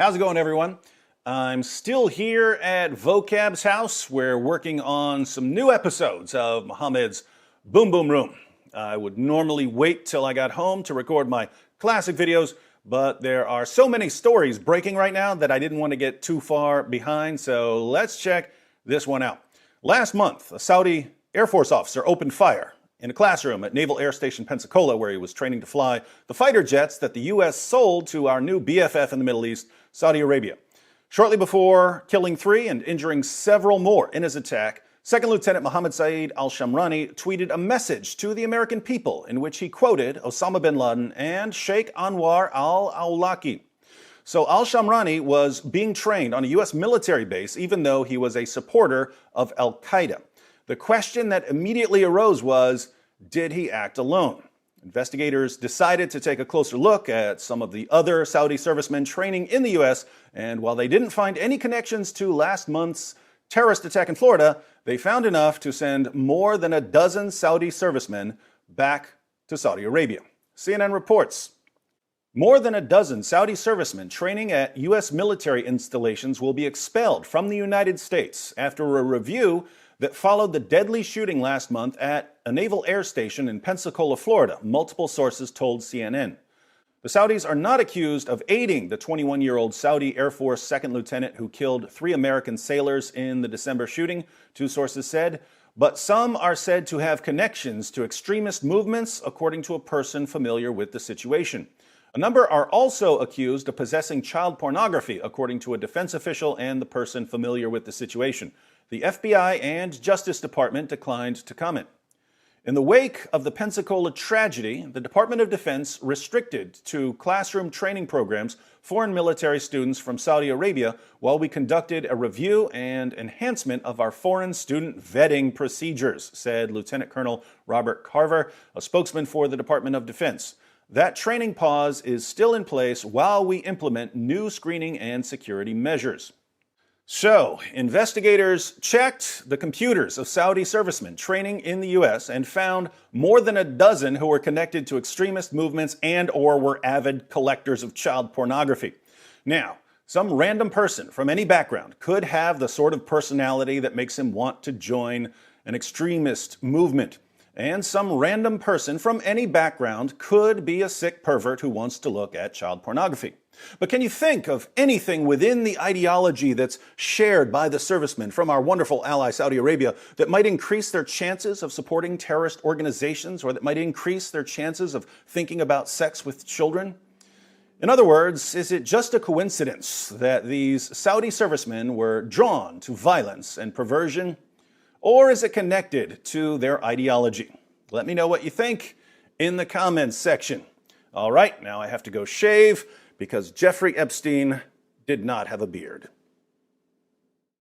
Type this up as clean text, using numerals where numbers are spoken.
How's it going, everyone? I'm still here at Vocab's house. We're working on some new episodes of Mohammed's Boom Boom Room. I would normally wait till I got home to record my classic videos, but there are so many stories breaking right now that I didn't want to get too far behind, so let's check this one out. Last month, a Saudi Air Force officer opened fire in a classroom at Naval Air Station Pensacola, where he was training to fly the fighter jets that the U.S. sold to our new BFF in the Middle East, Saudi Arabia. Shortly before killing 3 and injuring several more in his attack, Second Lieutenant Mohammed Saeed Alshamrani tweeted a message to the American people in which he quoted Osama bin Laden and Sheikh Anwar al-Awlaki. So Alshamrani was being trained on a U.S. military base, even though he was a supporter of al-Qaeda. The question that immediately arose was, did he act alone? Investigators decided to take a closer look at some of the other Saudi servicemen training in the U.S., and while they didn't find any connections to last month's terrorist attack in Florida, they found enough to send more than a dozen Saudi servicemen back to Saudi Arabia. CNN reports, more than a dozen Saudi servicemen training at U.S. military installations will be expelled from the United States after a review that followed the deadly shooting last month at a Naval Air Station in Pensacola, Florida, multiple sources told CNN. The Saudis are not accused of aiding the 21-year-old Saudi Air Force second lieutenant who killed 3 American sailors in the December shooting, 2 sources said, but some are said to have connections to extremist movements, according to a person familiar with the situation. A number are also accused of possessing child pornography, according to a defense official and the person familiar with the situation. The FBI and Justice Department declined to comment. In the wake of the Pensacola tragedy, the Department of Defense restricted to classroom training programs foreign military students from Saudi Arabia while we conducted a review and enhancement of our foreign student vetting procedures, said Lieutenant Colonel Robert Carver, a spokesman for the Department of Defense. That training pause is still in place while we implement new screening and security measures. So, investigators checked the computers of Saudi servicemen training in the U.S. and found more than a dozen who were connected to extremist movements and/or were avid collectors of child pornography. Now, some random person from any background could have the sort of personality that makes him want to join an extremist movement. And some random person from any background could be a sick pervert who wants to look at child pornography. But can you think of anything within the ideology that's shared by the servicemen from our wonderful ally Saudi Arabia that might increase their chances of supporting terrorist organizations or that might increase their chances of thinking about sex with children? In other words, is it just a coincidence that these Saudi servicemen were drawn to violence and perversion? Or is it connected to their ideology? Let me know what you think in the comments section. All right, now I have to go shave because Jeffrey Epstein did not have a beard.